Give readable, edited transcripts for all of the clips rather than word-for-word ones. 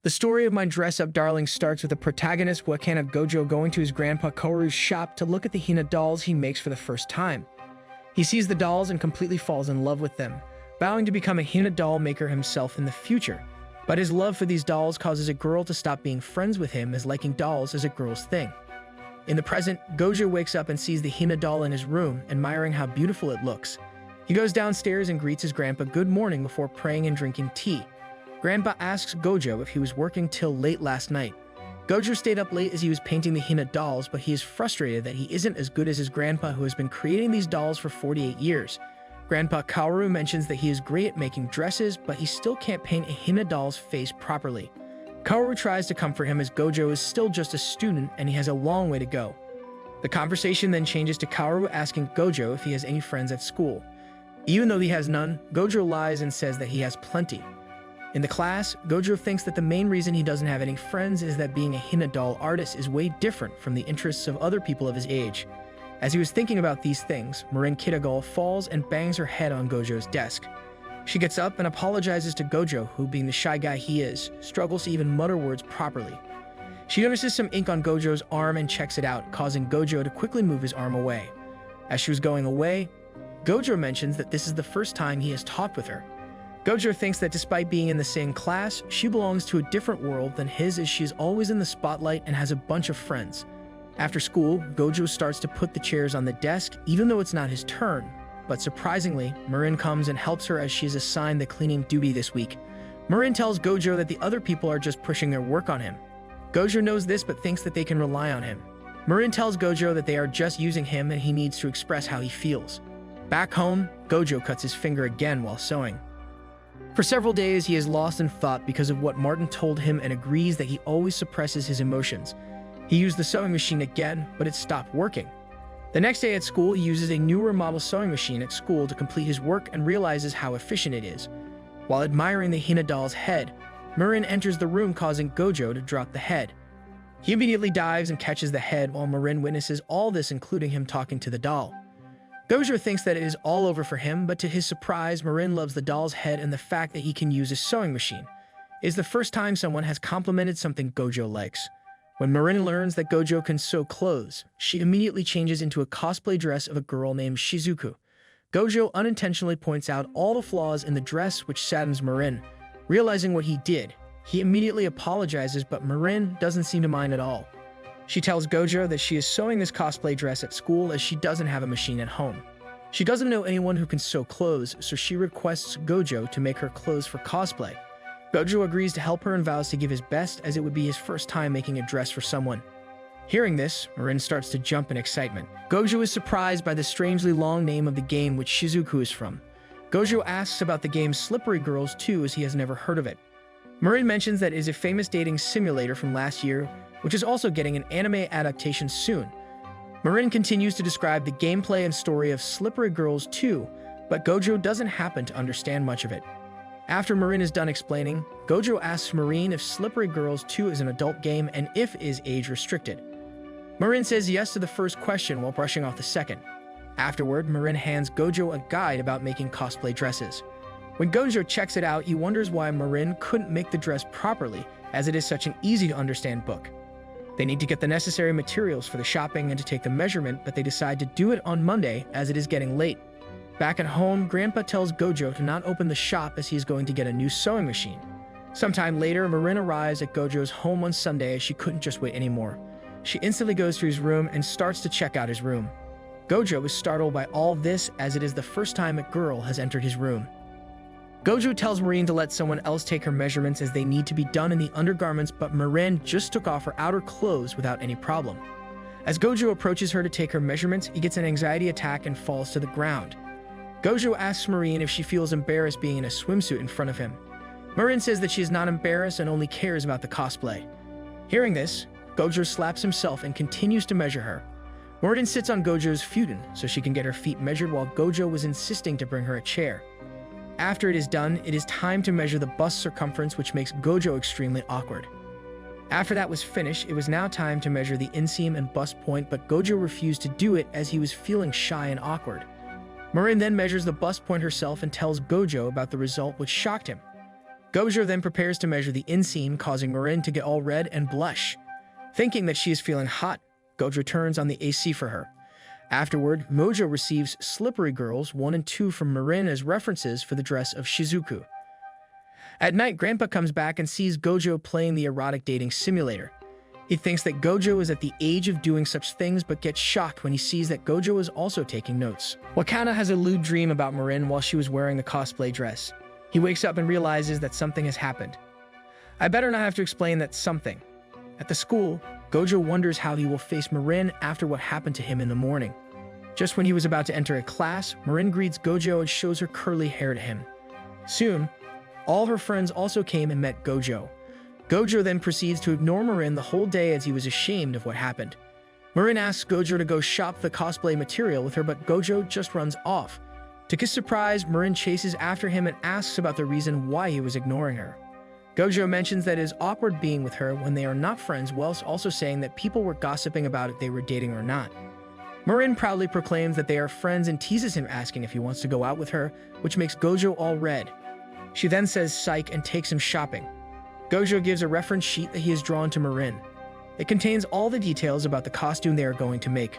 The story of My Dress-Up Darling starts with the protagonist Wakana Gojo going to his grandpa Kaoru's shop to look at the Hina dolls he makes for the first time. He sees the dolls and completely falls in love with them, vowing to become a Hina doll maker himself in the future. But his love for these dolls causes a girl to stop being friends with him, as liking dolls is a girl's thing. In the present, Gojo wakes up and sees the Hina doll in his room, admiring how beautiful it looks. He goes downstairs and greets his grandpa good morning before praying and drinking tea. Grandpa asks Gojo if he was working till late last night. Gojo stayed up late as he was painting the Hina dolls, but he is frustrated that he isn't as good as his grandpa, who has been creating these dolls for 48 years. Grandpa Kaoru mentions that he is great at making dresses, but he still can't paint a Hina doll's face properly. Kaoru tries to comfort him as Gojo is still just a student and he has a long way to go. The conversation then changes to Kaoru asking Gojo if he has any friends at school. Even though he has none, Gojo lies and says that he has plenty. In the class, Gojo thinks that the main reason he doesn't have any friends is that being a Hina doll artist is way different from the interests of other people of his age. As he was thinking about these things, Marin Kitagol falls and bangs her head on Gojo's desk. She gets up and apologizes to Gojo, who, being the shy guy he is, struggles to even mutter words properly. She notices some ink on Gojo's arm and checks it out, causing Gojo to quickly move his arm away. As she was going away, Gojo mentions that this is the first time he has talked with her. Gojo thinks that despite being in the same class, she belongs to a different world than his, as she is always in the spotlight and has a bunch of friends. After school, Gojo starts to put the chairs on the desk, even though it's not his turn. But surprisingly, Marin comes and helps her as she is assigned the cleaning duty this week. Marin tells Gojo that the other people are just pushing their work on him. Gojo knows this but thinks that they can rely on him. Marin tells Gojo that they are just using him and he needs to express how he feels. Back home, Gojo cuts his finger again while sewing. For several days, he is lost in thought because of what Martin told him and agrees that he always suppresses his emotions. He used the sewing machine again, but it stopped working. The next day at school, he uses a newer model sewing machine at school to complete his work and realizes how efficient it is. While admiring the Hina doll's head, Marin enters the room, causing Gojo to drop the head. He immediately dives and catches the head while Marin witnesses all this, including him talking to the doll. Gojo thinks that it is all over for him, but to his surprise, Marin loves the doll's head and the fact that he can use a sewing machine. It is the first time someone has complimented something Gojo likes. When Marin learns that Gojo can sew clothes, she immediately changes into a cosplay dress of a girl named Shizuku. Gojo unintentionally points out all the flaws in the dress, which saddens Marin. Realizing what he did, he immediately apologizes, but Marin doesn't seem to mind at all. She tells Gojo that she is sewing this cosplay dress at school as she doesn't have a machine at home. She doesn't know anyone who can sew clothes, so she requests Gojo to make her clothes for cosplay. Gojo agrees to help her and vows to give his best, as it would be his first time making a dress for someone. Hearing this, Marin starts to jump in excitement. Gojo is surprised by the strangely long name of the game which Shizuku is from. Gojo asks about the game Slippery Girls too, as he has never heard of it. Marin mentions that it is a famous dating simulator from last year, which is also getting an anime adaptation soon. Marin continues to describe the gameplay and story of Slippery Girls 2, but Gojo doesn't happen to understand much of it. After Marin is done explaining, Gojo asks Marin if Slippery Girls 2 is an adult game and if it is age restricted. Marin says yes to the first question while brushing off the second. Afterward, Marin hands Gojo a guide about making cosplay dresses. When Gojo checks it out, he wonders why Marin couldn't make the dress properly, as it is such an easy-to-understand book. They need to get the necessary materials for the shopping and to take the measurement, but they decide to do it on Monday as it is getting late. Back at home, Grandpa tells Gojo to not open the shop as he is going to get a new sewing machine. Sometime later, Marin arrives at Gojo's home on Sunday as she couldn't just wait anymore. She instantly goes to his room and starts to check out his room. Gojo is startled by all this, as it is the first time a girl has entered his room. Gojo tells Marin to let someone else take her measurements as they need to be done in the undergarments, but Marin just took off her outer clothes without any problem. As Gojo approaches her to take her measurements, he gets an anxiety attack and falls to the ground. Gojo asks Marin if she feels embarrassed being in a swimsuit in front of him. Marin says that she is not embarrassed and only cares about the cosplay. Hearing this, Gojo slaps himself and continues to measure her. Marin sits on Gojo's futon so she can get her feet measured, while Gojo was insisting to bring her a chair. After it is done, it is time to measure the bust circumference, which makes Gojo extremely awkward. After that was finished, it was now time to measure the inseam and bust point, but Gojo refused to do it as he was feeling shy and awkward. Marin then measures the bust point herself and tells Gojo about the result, which shocked him. Gojo then prepares to measure the inseam, causing Marin to get all red and blush. Thinking that she is feeling hot, Gojo turns on the AC for her. Afterward, Mojo receives Slippery Girls 1 and 2 from Marin as references for the dress of Shizuku. At night, Grandpa comes back and sees Gojo playing the erotic dating simulator. He thinks that Gojo is at the age of doing such things, but gets shocked when he sees that Gojo is also taking notes. Wakana has a lewd dream about Marin while she was wearing the cosplay dress. He wakes up and realizes that something has happened. I better not have to explain that something. At the school, Gojo wonders how he will face Marin after what happened to him in the morning. Just when he was about to enter a class, Marin greets Gojo and shows her curly hair to him. Soon, all her friends also came and met Gojo. Gojo then proceeds to ignore Marin the whole day as he was ashamed of what happened. Marin asks Gojo to go shop the cosplay material with her, but Gojo just runs off. To his surprise, Marin chases after him and asks about the reason why he was ignoring her. Gojo mentions that it is awkward being with her when they are not friends, whilst also saying that people were gossiping about if they were dating or not. Marin proudly proclaims that they are friends and teases him, asking if he wants to go out with her, which makes Gojo all red. She then says psych and takes him shopping. Gojo gives a reference sheet that he has drawn to Marin. It contains all the details about the costume they are going to make.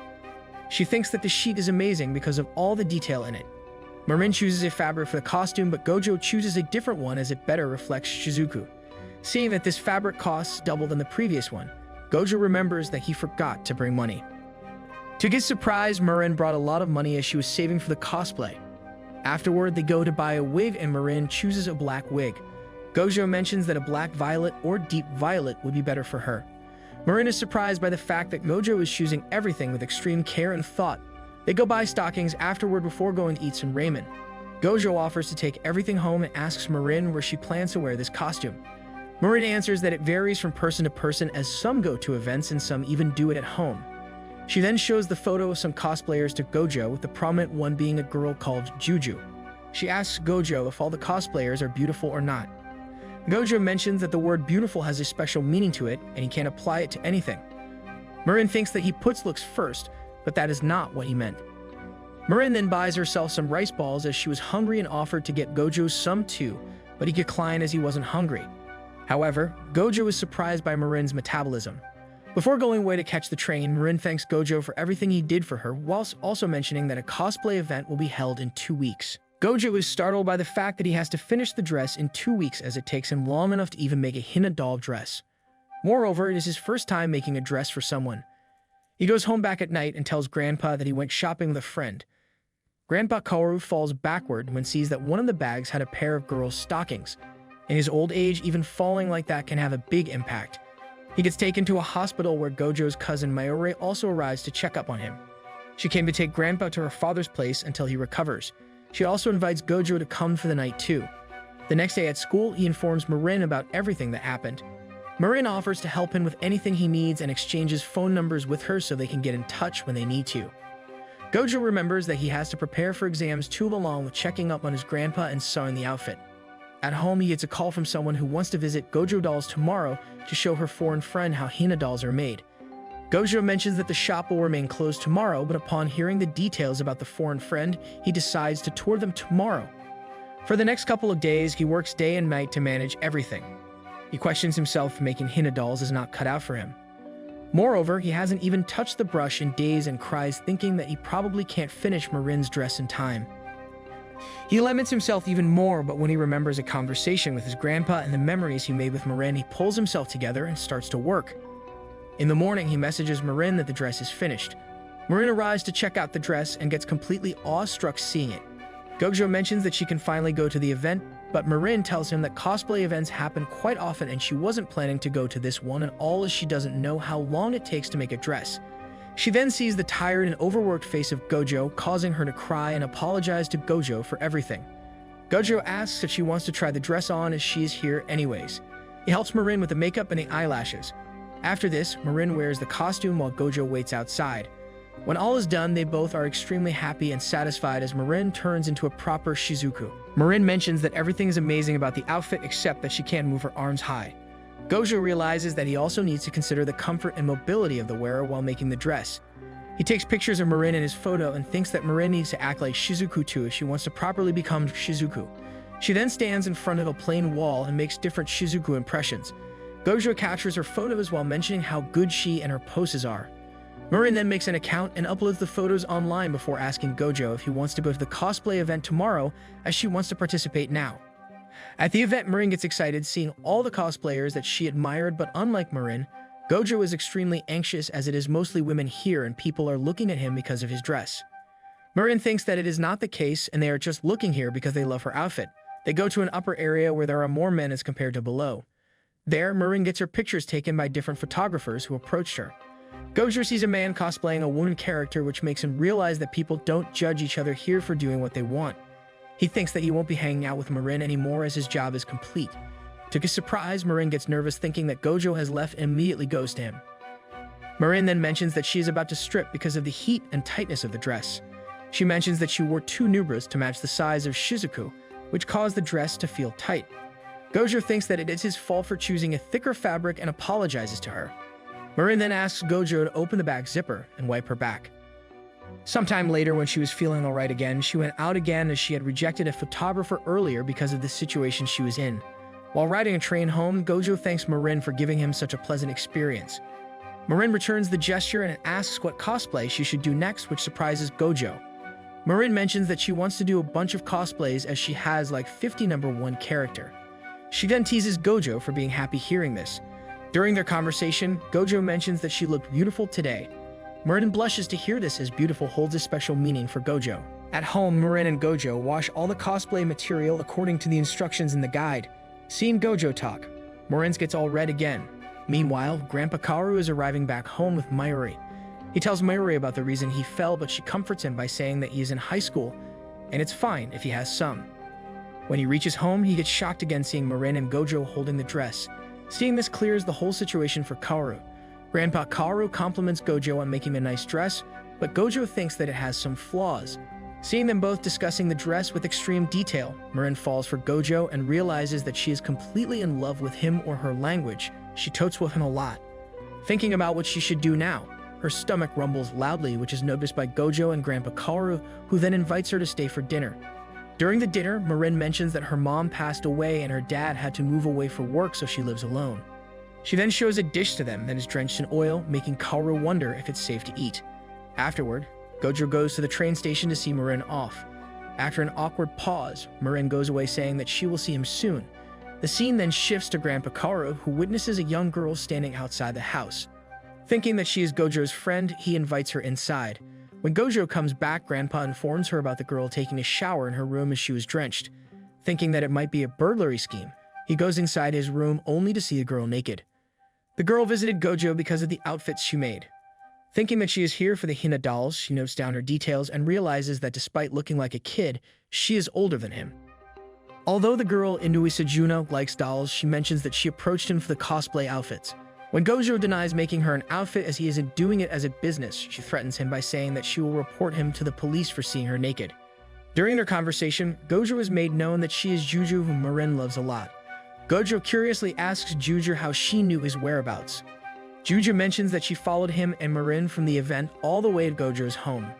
She thinks that the sheet is amazing because of all the detail in it. Marin chooses a fabric for the costume, but Gojo chooses a different one as it better reflects Shizuku. Seeing that this fabric costs double than the previous one, Gojo remembers that he forgot to bring money. To his surprise, Marin brought a lot of money as she was saving for the cosplay. Afterward, they go to buy a wig and Marin chooses a black wig. Gojo mentions that a black violet or deep violet would be better for her. Marin is surprised by the fact that Gojo is choosing everything with extreme care and thought. They go buy stockings afterward before going to eat some ramen. Gojo offers to take everything home and asks Marin where she plans to wear this costume. Marin answers that it varies from person to person, as some go to events and some even do it at home. She then shows the photo of some cosplayers to Gojo, with the prominent one being a girl called Juju. She asks Gojo if all the cosplayers are beautiful or not. Gojo mentions that the word beautiful has a special meaning to it and he can't apply it to anything. Marin thinks that he puts looks first, but that is not what he meant. Marin then buys herself some rice balls as she was hungry and offered to get Gojo some too, but he declined as he wasn't hungry. However, Gojo is surprised by Marin's metabolism. Before going away to catch the train, Marin thanks Gojo for everything he did for her, whilst also mentioning that a cosplay event will be held in 2 weeks. Gojo is startled by the fact that he has to finish the dress in 2 weeks, as it takes him long enough to even make a Hina doll dress. Moreover, it is his first time making a dress for someone. He goes home back at night and tells Grandpa that he went shopping with a friend. Grandpa Kaoru falls backward when sees that one of the bags had a pair of girls' stockings. In his old age, even falling like that can have a big impact. He gets taken to a hospital where Gojo's cousin Mayore also arrives to check up on him. She came to take Grandpa to her father's place until he recovers. She also invites Gojo to come for the night too. The next day at school, he informs Marin about everything that happened. Marin offers to help him with anything he needs and exchanges phone numbers with her so they can get in touch when they need to. Gojo remembers that he has to prepare for exams too, along with checking up on his grandpa and sewing the outfit. At home, he gets a call from someone who wants to visit Gojo Dolls tomorrow to show her foreign friend how Hina dolls are made. Gojo mentions that the shop will remain closed tomorrow, but upon hearing the details about the foreign friend, he decides to tour them tomorrow. For the next couple of days, he works day and night to manage everything. He questions himself if making Hina dolls is not cut out for him. Moreover, he hasn't even touched the brush in days and cries, thinking that he probably can't finish Marin's dress in time. He laments himself even more, but when he remembers a conversation with his grandpa and the memories he made with Marin, he pulls himself together and starts to work. In the morning, he messages Marin that the dress is finished. Marin arrives to check out the dress and gets completely awestruck seeing it. Gojo mentions that she can finally go to the event, but Marin tells him that cosplay events happen quite often and she wasn't planning to go to this one at all, as she doesn't know how long it takes to make a dress. She then sees the tired and overworked face of Gojo, causing her to cry and apologize to Gojo for everything. Gojo asks if she wants to try the dress on, as she is here anyways. He helps Marin with the makeup and the eyelashes. After this, Marin wears the costume while Gojo waits outside. When all is done, they both are extremely happy and satisfied as Marin turns into a proper Shizuku. Marin mentions that everything is amazing about the outfit except that she can't move her arms high. Gojo realizes that he also needs to consider the comfort and mobility of the wearer while making the dress. He takes pictures of Marin in his photo and thinks that Marin needs to act like Shizuku too if she wants to properly become Shizuku. She then stands in front of a plain wall and makes different Shizuku impressions. Gojo captures her photos while mentioning how good she and her poses are. Marin then makes an account and uploads the photos online before asking Gojo if he wants to go to the cosplay event tomorrow, as she wants to participate now. At the event, Marin gets excited seeing all the cosplayers that she admired, but unlike Marin, Gojo is extremely anxious as it is mostly women here and people are looking at him because of his dress. Marin thinks that it is not the case and they are just looking here because they love her outfit. They go to an upper area where there are more men as compared to below. There, Marin gets her pictures taken by different photographers who approached her. Gojo sees a man cosplaying a woman character, which makes him realize that people don't judge each other here for doing what they want. He thinks that he won't be hanging out with Marin anymore as his job is complete. To his surprise, Marin gets nervous thinking that Gojo has left and immediately goes to him. Marin then mentions that she is about to strip because of the heat and tightness of the dress. She mentions that she wore 2 nubras to match the size of Shizuku, which caused the dress to feel tight. Gojo thinks that it is his fault for choosing a thicker fabric and apologizes to her. Marin then asks Gojo to open the back zipper and wipe her back. Sometime later, when she was feeling alright again, she went out again as she had rejected a photographer earlier because of the situation she was in. While riding a train home, Gojo thanks Marin for giving him such a pleasant experience. Marin returns the gesture and asks what cosplay she should do next, which surprises Gojo. Marin mentions that she wants to do a bunch of cosplays as she has like 50 number 1 character. She then teases Gojo for being happy hearing this. During their conversation, Gojo mentions that she looked beautiful today. Marin blushes to hear this as beautiful holds a special meaning for Gojo. At home, Marin and Gojo wash all the cosplay material according to the instructions in the guide. Seeing Gojo talk, Marin gets all red again. Meanwhile, Grandpa Kaoru is arriving back home with Mayuri. He tells Mayuri about the reason he fell, but she comforts him by saying that he is in high school, and it's fine if he has some. When he reaches home, he gets shocked again seeing Marin and Gojo holding the dress. Seeing this clears the whole situation for Kaoru. Grandpa Kaoru compliments Gojo on making a nice dress, but Gojo thinks that it has some flaws. Seeing them both discussing the dress with extreme detail, Marin falls for Gojo and realizes that she is completely in love with him or her language. She totes with him a lot. Thinking about what she should do now, her stomach rumbles loudly, which is noticed by Gojo and Grandpa Kaoru, who then invites her to stay for dinner. During the dinner, Marin mentions that her mom passed away and her dad had to move away for work, so she lives alone. She then shows a dish to them that is drenched in oil, making Kaoru wonder if it's safe to eat. Afterward, Gojo goes to the train station to see Marin off. After an awkward pause, Marin goes away saying that she will see him soon. The scene then shifts to Grandpa Kaoru, who witnesses a young girl standing outside the house. Thinking that she is Gojo's friend, he invites her inside. When Gojo comes back, Grandpa informs her about the girl taking a shower in her room as she was drenched. Thinking that it might be a burglary scheme, he goes inside his room only to see the girl naked. The girl visited Gojo because of the outfits she made. Thinking that she is here for the Hina dolls, she notes down her details and realizes that despite looking like a kid, she is older than him. Although the girl Inui Sejuna likes dolls, she mentions that she approached him for the cosplay outfits. When Gojo denies making her an outfit as he isn't doing it as a business, she threatens him by saying that she will report him to the police for seeing her naked. During their conversation, Gojo has made known that she is Juju, whom Marin loves a lot. Gojo curiously asks Juju how she knew his whereabouts. Juju mentions that she followed him and Marin from the event all the way to Gojo's home.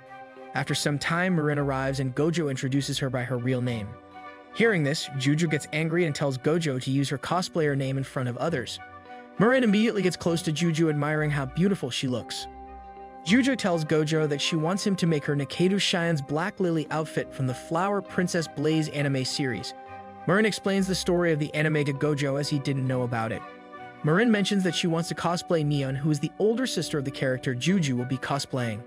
After some time, Marin arrives and Gojo introduces her by her real name. Hearing this, Juju gets angry and tells Gojo to use her cosplayer name in front of others. Marin immediately gets close to Juju, admiring how beautiful she looks. Juju tells Gojo that she wants him to make her Nakaedo Shine's Black Lily outfit from the Flower Princess Blaze anime series. Marin explains the story of the anime to Gojo as he didn't know about it. Marin mentions that she wants to cosplay Neon, who is the older sister of the character Juju will be cosplaying.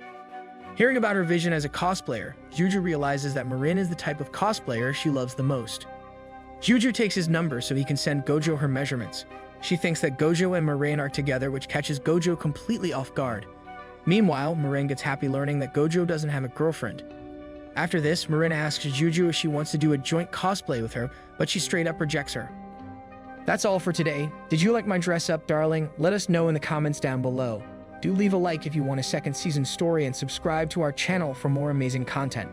Hearing about her vision as a cosplayer, Juju realizes that Marin is the type of cosplayer she loves the most. Juju takes his number so he can send Gojo her measurements. She thinks that Gojo and Marin are together, which catches Gojo completely off guard. Meanwhile, Marin gets happy learning that Gojo doesn't have a girlfriend. After this, Marin asks Juju if she wants to do a joint cosplay with her, but she straight up rejects her. That's all for today. Did you like my dress up, darling? Let us know in the comments down below. Do leave a like if you want a second season story and subscribe to our channel for more amazing content.